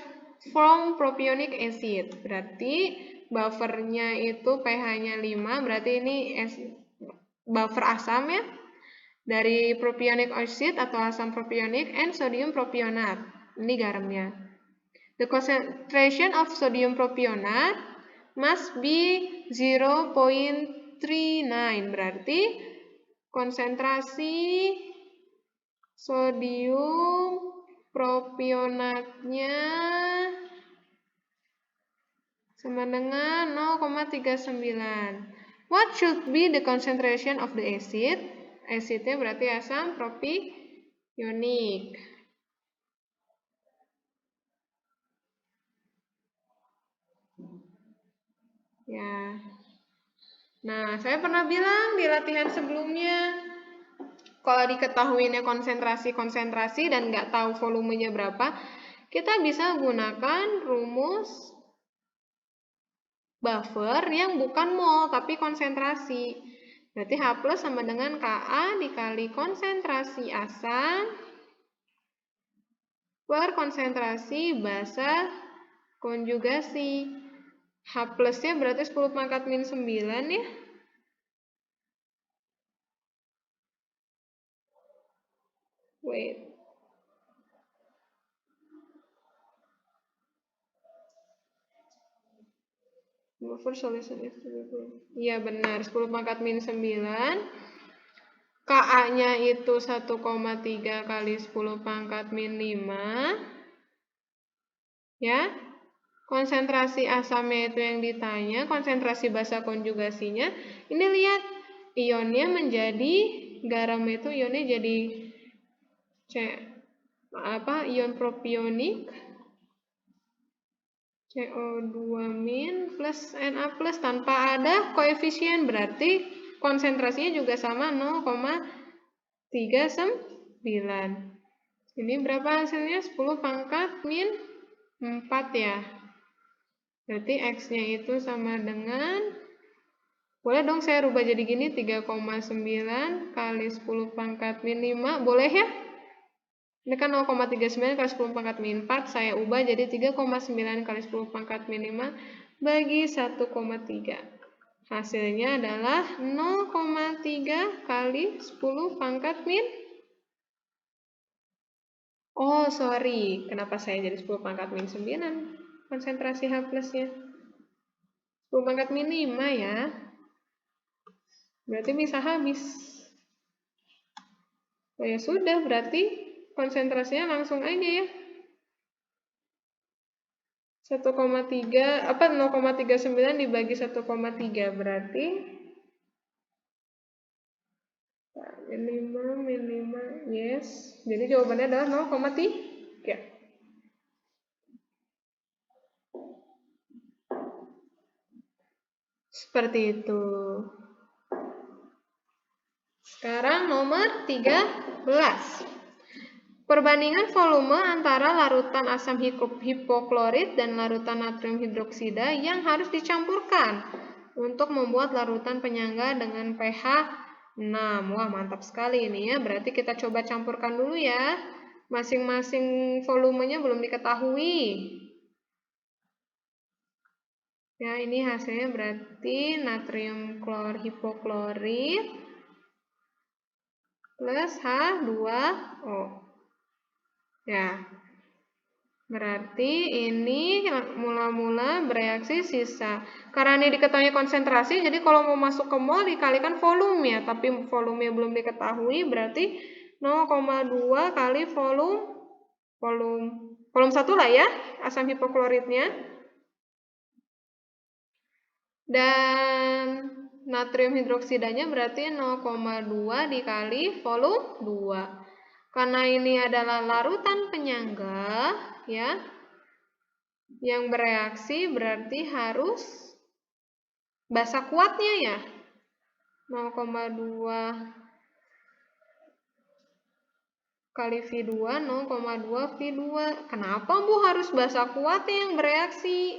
from propionic acid. Berarti buffernya itu pH-nya 5, berarti ini buffer asam ya, dari propionic acid atau asam propionik and sodium propionate. Ini garamnya. The concentration of sodium propionate must be 0.39, berarti konsentrasi sodium propionatnya sama dengan 0,39. What should be the concentration of the acid? Acidnya berarti asam propionik. Ya. Nah, saya pernah bilang di latihan sebelumnya, kalau diketahuinya konsentrasi dan nggak tahu volumenya berapa, kita bisa gunakan rumus buffer yang bukan mol tapi konsentrasi. Berarti H plus sama dengan Ka dikali konsentrasi asam per konsentrasi basa konjugasi. H plusnya berarti 10 pangkat min 9 ya. Wait. Buffer solution is iya benar, 10 pangkat min 9. Ka-nya itu 1,3 kali 10 pangkat min 5. Ya. Konsentrasi asamnya itu yang ditanya, konsentrasi basa konjugasinya. Ini lihat, ionnya menjadi, garam itu ionnya jadi ion propionik, CO2- plus Na plus tanpa ada koefisien, berarti konsentrasinya juga sama 0,39. Ini berapa hasilnya? 10 pangkat min 4 ya. Berarti X-nya itu sama dengan, boleh dong saya rubah jadi gini, 3,9 kali 10 pangkat min 5, boleh ya? Ini kan 0,39 kali 10 pangkat min 4, saya ubah jadi 3,9 kali 10 pangkat min 5 bagi 1,3. Hasilnya adalah 0,3 kali 10 pangkat min. Oh, sorry. Kenapa saya jadi 10 pangkat min 9? Konsentrasi H plusnya. 10 pangkat min 5 ya. Berarti bisa habis. Oh ya sudah, berarti konsentrasinya langsung aja ya. 0,39 dibagi 1,3 berarti min 5, yes. Jadi jawabannya adalah 0,3. Seperti itu. Sekarang nomor 13. Perbandingan volume antara larutan asam hipoklorit dan larutan natrium hidroksida yang harus dicampurkan untuk membuat larutan penyangga dengan pH 6. Wah, mantap sekali ini ya. Berarti kita coba campurkan dulu ya. Masing-masing volumenya belum diketahui. Ya, ini hasilnya berarti natrium hipoklorit plus H2O. Ya, berarti ini mula-mula bereaksi sisa. Karena ini diketahui konsentrasi, jadi kalau mau masuk ke mol dikalikan volume ya. Tapi volumenya belum diketahui, berarti 0,2 kali volume 1 lah ya, asam hipokloritnya. Dan natrium hidroksidanya berarti 0,2 dikali volume 2. Karena ini adalah larutan penyangga, ya, yang bereaksi berarti harus basa kuatnya ya. 0,2 kali V2, 0,2 V2. Kenapa Bu harus basa kuatnya yang bereaksi?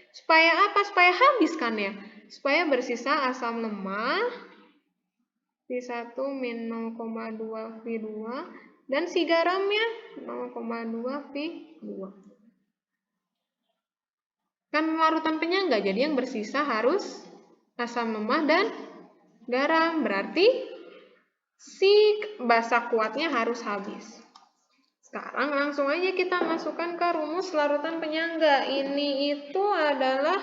Supaya apa? Supaya habis kan ya? Supaya bersisa asam lemah V1 min 0,2 V2 dan si garamnya 0,2 V2. Kan larutan penyangga, jadi yang bersisa harus asam lemah dan garam. Berarti si basa kuatnya harus habis. Sekarang langsung aja kita masukkan ke rumus larutan penyangga. Ini itu adalah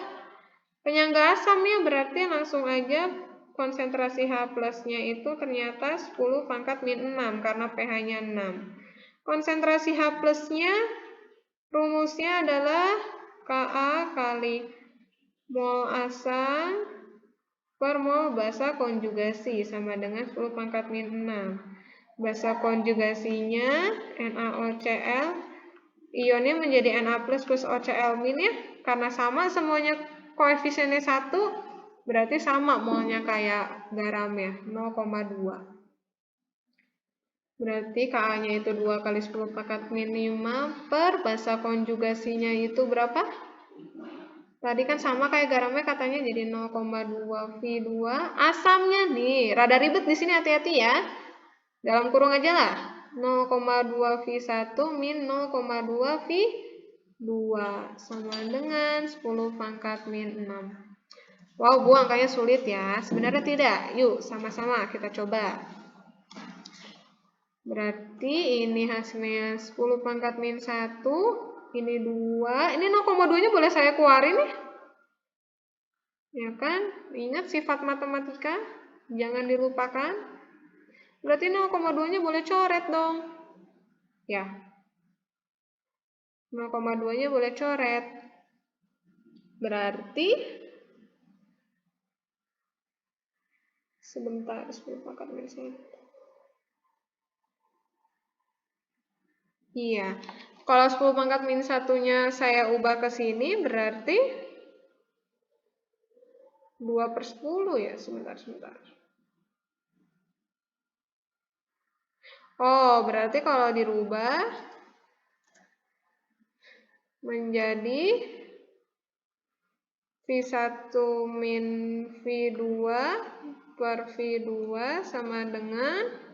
penyangga asam ya, berarti langsung aja konsentrasi H plusnya itu ternyata 10 pangkat min 6 karena pH-nya 6. Konsentrasi H plusnya rumusnya adalah Ka kali mol asam per mol basa konjugasi sama dengan 10 pangkat min 6. Basa konjugasinya NaOCl, ionnya menjadi Na plus OCl min ya, karena sama semuanya koefisiennya 1, berarti sama molnya kayak garam ya, 0,2. Berarti Ka-nya itu 2 kali 10 pangkat min 5 per basa konjugasinya itu berapa? Tadi kan sama kayak garamnya katanya jadi 0,2 V2. Asamnya nih, rada ribet di sini, hati-hati ya. Dalam kurung aja lah. 0,2 V1 min 0,2 V2 sama dengan 10 pangkat min 6. Wow, Bu, angkanya sulit ya. Sebenarnya tidak. Yuk, sama-sama kita coba. Berarti ini hasilnya 10 pangkat min 1, ini 2. Ini 0,2-nya boleh saya keluarin ya? Ya kan? Ingat sifat matematika, jangan dilupakan. Berarti 0,2-nya boleh coret dong. Ya. 0,2-nya boleh coret. Berarti sebentar, 10 pangkat min 1. Iya. Kalau 10 pangkat min 1-nya saya ubah ke sini, berarti 2/10 ya. Sebentar. Oh, berarti kalau dirubah menjadi V1 min V2 per V2 sama dengan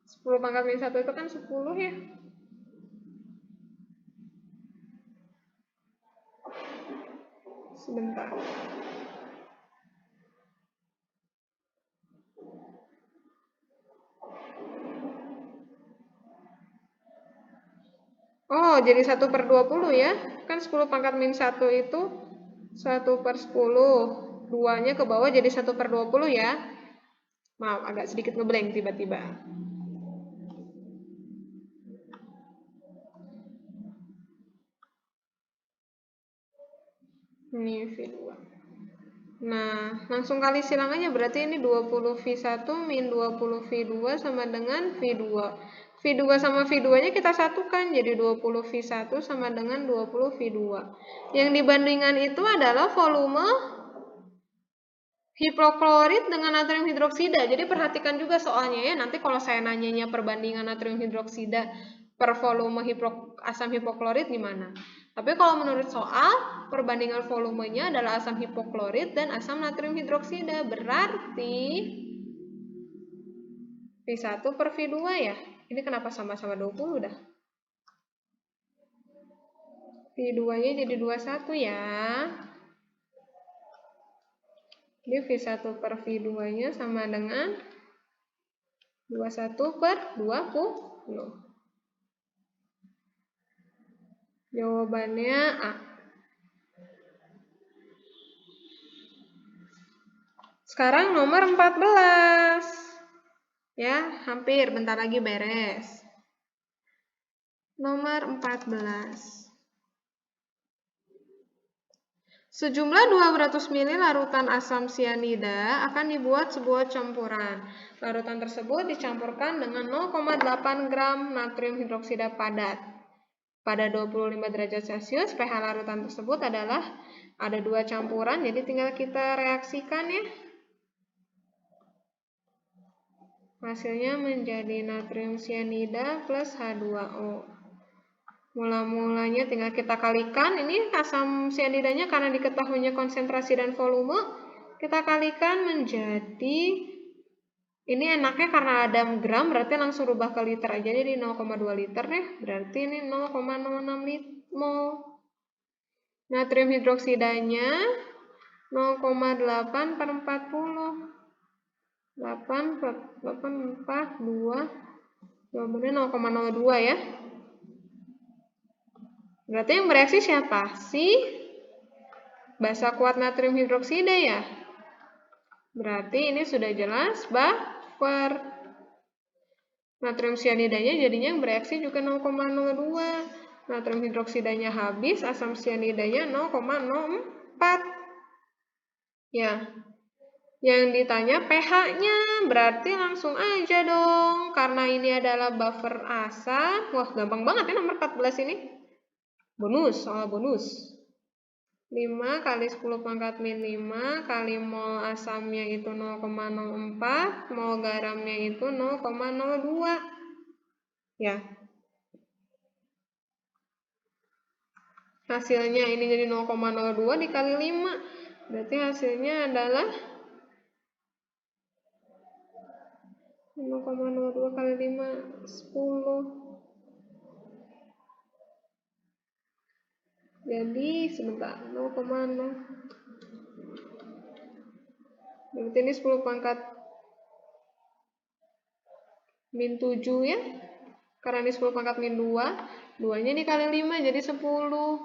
10 pangkat min 1 itu kan 10 ya. Sebentar. Oh, jadi 1/20 ya. Kan 10 pangkat min 1 itu 1/10. 2-nya ke bawah jadi 1/20 ya. Maaf, agak sedikit ngeblank tiba-tiba. Ini V2. Nah, langsung kali silang aja. Berarti ini 20 V1 min 20 V2 sama dengan V2. V2 sama V2-nya kita satukan, jadi 20 V1 sama dengan 20 V2. Yang dibandingkan itu adalah volume hipoklorit dengan natrium hidroksida. Jadi perhatikan juga soalnya ya, nanti kalau saya nanyanya perbandingan natrium hidroksida per volume asam hipoklorit gimana? Tapi kalau menurut soal, perbandingan volumenya adalah asam hipoklorit dan asam natrium hidroksida. Berarti V1 per V2 ya. Ini kenapa sama-sama 20 dah? V2-nya jadi 21 ya. Jadi V1 per V2-nya sama dengan 21/20. Jawabannya A. Sekarang nomor 14. Ya, hampir, bentar lagi beres. Nomor 14. Sejumlah 200 ml larutan asam sianida akan dibuat sebuah campuran. Larutan tersebut dicampurkan dengan 0,8 gram natrium hidroksida padat. Pada 25 derajat Celcius, pH larutan tersebut adalah ada 2 campuran, jadi tinggal kita reaksikan ya. Hasilnya menjadi natrium sianida plus H2O. Mula-mulanya tinggal kita kalikan, ini asam sianidanya karena diketahuinya konsentrasi dan volume, kita kalikan menjadi, ini enaknya karena ada gram, berarti langsung rubah ke liter aja, jadi 0,2 liter deh, berarti ini 0,06 liter. mol. Natrium hidroksidanya 0,8 per 40. 8 per 8, 4, 2. Jawabannya 0,02 ya. Berarti yang bereaksi siapa? Si basa kuat natrium hidroksida ya. Berarti ini sudah jelas buffer. Natrium cyanidanya jadinya yang bereaksi juga 0,02. Natrium hidroksidanya habis, asam cyanidanya 0,04. Ya. Yang ditanya pH-nya, berarti langsung aja dong. Karena ini adalah buffer asam. Wah, gampang banget ya nomor 14 ini. Bonus, soal bonus. 5 kali 10 pangkat min 5 kali mol asamnya itu 0,04, mol garamnya itu 0,02. Ya. Hasilnya ini jadi 0,02 dikali 5. Berarti hasilnya adalah 0,02 kali 5, 10. Jadi sebentar, 0,0. Berarti ini 10 pangkat min 7 ya. Karena ini 10 pangkat min 2. 2-nya dikali 5 jadi 10.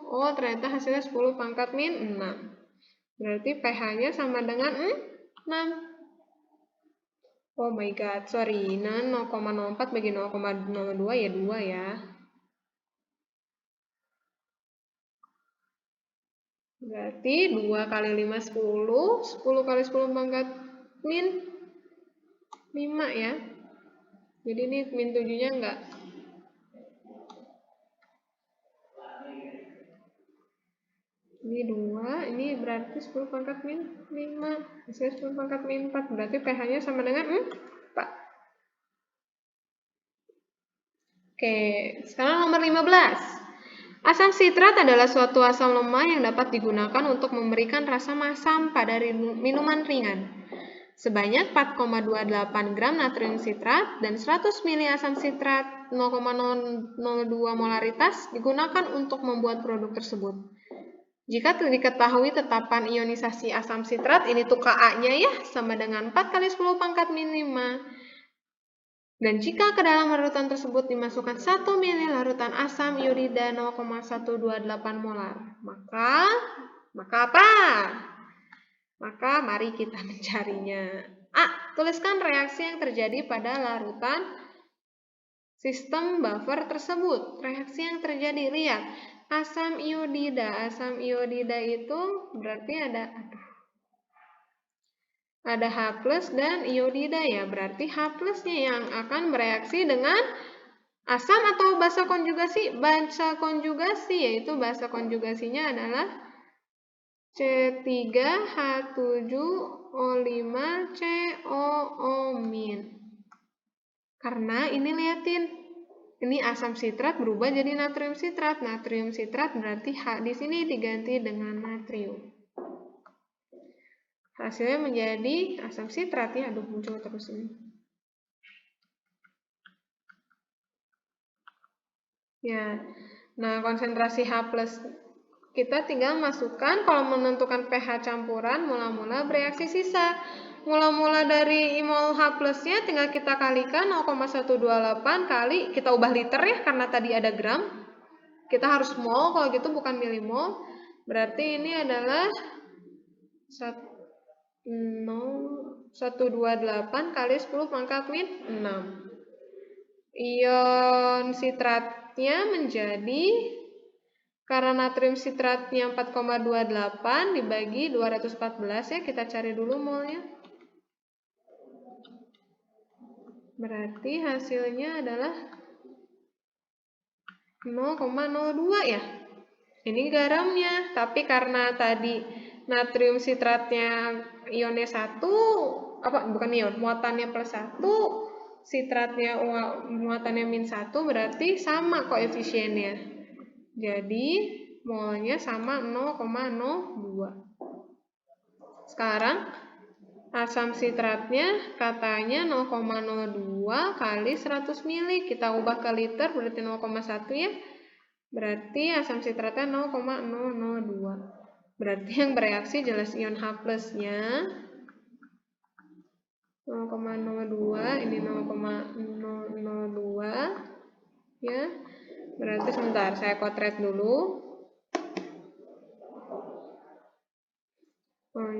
Oh, ternyata hasilnya 10 pangkat min 6. Berarti pH-nya sama dengan 6. Oh my god, sorry. Nah, 0,04 bagi 0,02 ya 2 ya. Berarti 2 kali 5, 10. 10 kali 10 pangkat min 5 ya. Jadi ini min 7-nya enggak. Ini 2, ini berarti 10 pangkat min 5. Hasilnya 10 pangkat min 4. Berarti pH-nya sama dengan 4. Oke, sekarang nomor 15. Asam sitrat adalah suatu asam lemah yang dapat digunakan untuk memberikan rasa masam pada minuman ringan. Sebanyak 4,28 gram natrium sitrat dan 100 mili asam sitrat 0,002 molaritas digunakan untuk membuat produk tersebut. Jika diketahui tetapan ionisasi asam sitrat, ini tuh Ka-nya ya, sama dengan 4 kali 10 pangkat min 5. Dan jika ke dalam larutan tersebut dimasukkan 1 mili larutan asam iodida 0,128 molar, maka apa? Maka mari kita mencarinya. A. Tuliskan reaksi yang terjadi pada larutan sistem buffer tersebut. Reaksi yang terjadi, lihat. Asam iodida. Asam iodida itu berarti ada H plus dan iodida ya, berarti H plusnya yang akan bereaksi dengan asam atau basa konjugasi? Basa konjugasi, yaitu basa konjugasinya adalah C3H7O5COO-. Karena ini liatin, ini asam sitrat berubah jadi natrium sitrat. Natrium sitrat berarti H di sini diganti dengan natrium. Hasilnya menjadi asam sitrat ya. Aduh, muncul terus ini. Ya. Nah, konsentrasi H plus kita tinggal masukkan, kalau menentukan pH campuran, mula-mula bereaksi sisa. Mula-mula dari mol H plusnya tinggal kita kalikan 0,128 kali, kita ubah liter ya, karena tadi ada gram. Kita harus mol, kalau gitu bukan milimol. Berarti ini adalah 128 kali 10 pangkat min 6. Ion sitratnya menjadi, karena natrium sitratnya 4,28 dibagi 214 ya, kita cari dulu molnya. Berarti hasilnya adalah 0,02 ya. Ini garamnya, tapi karena tadi natrium sitratnya ionnya 1, bukan ion, muatannya plus 1, sitratnya muatannya min 1, berarti sama koefisiennya. Jadi molnya sama 0,02. Sekarang asam sitratnya katanya 0,02 kali 100 mili. Kita ubah ke liter berarti 0,1 ya. Berarti asam sitratnya 0,002. Berarti yang bereaksi jelas ion H plusnya 0,02, ini 0,002 ya. Berarti sebentar, saya kotret dulu. Oh,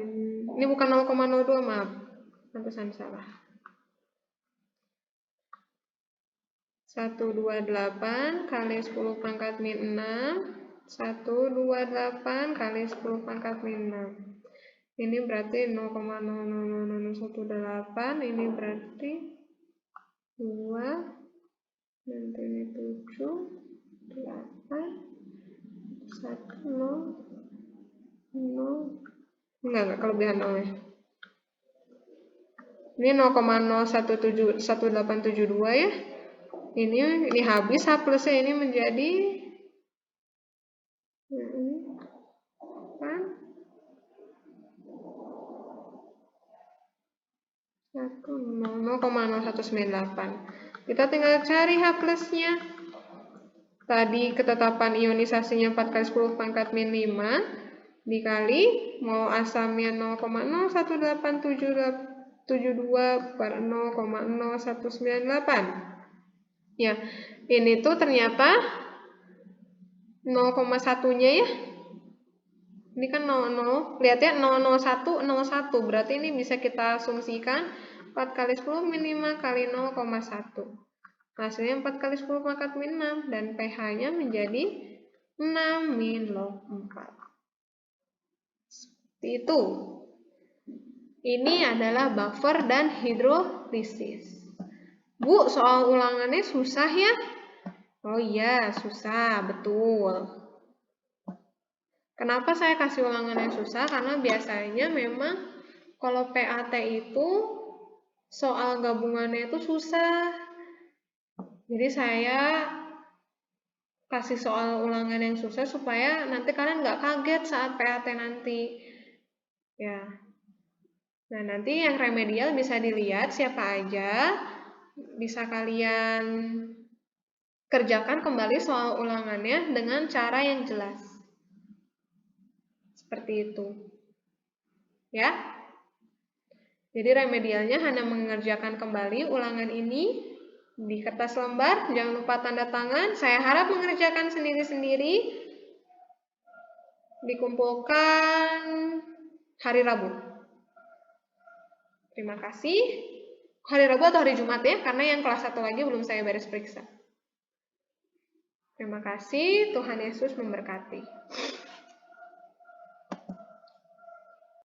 ini bukan 0,02, maaf. Pantesan salah. 128 kali 10 pangkat min 6. 128 kali 10 pangkat min 6. Ini berarti 0,00018. Ini berarti 2. Nanti ini 7, 8, 1, 0, 0. Enggak kelebihan 0 ya. Ini 0,01872 ya. Ini habis H plusnya ini menjadi 0,0198. Kita tinggal cari H plusnya. Tadi ketetapan ionisasinya 4 kali 10 pangkat min 5 dikali mau asamnya 0,01872 per 0,0198. Ya, ini tuh ternyata 0,1-nya ya. Ini kan 00, lihat ya 001, 01, berarti ini bisa kita asumsikan 4 kali 10 min 5 kali 0,1. Hasilnya 4 kali 10 pangkat min 6, dan pH-nya menjadi 6 min log 4. Seperti itu. Ini adalah buffer dan hidrolisis. Bu, soal ulangannya susah ya? Oh iya, susah, betul. Kenapa saya kasih ulangan yang susah? Karena biasanya memang kalau PAT itu soal gabungannya itu susah. Jadi saya kasih soal ulangan yang susah supaya nanti kalian nggak kaget saat PAT nanti. Ya. Nah, nanti yang remedial bisa dilihat siapa aja. Bisa kalian kerjakan kembali soal ulangannya dengan cara yang jelas. Seperti itu. Ya. Jadi remedialnya hanya mengerjakan kembali ulangan ini di kertas lembar, jangan lupa tanda tangan. Saya harap mengerjakan sendiri-sendiri. Dikumpulkan hari Rabu. Terima kasih. Hari Rabu atau hari Jumat ya, karena yang kelas 1 lagi belum saya beres periksa. Terima kasih, Tuhan Yesus memberkati.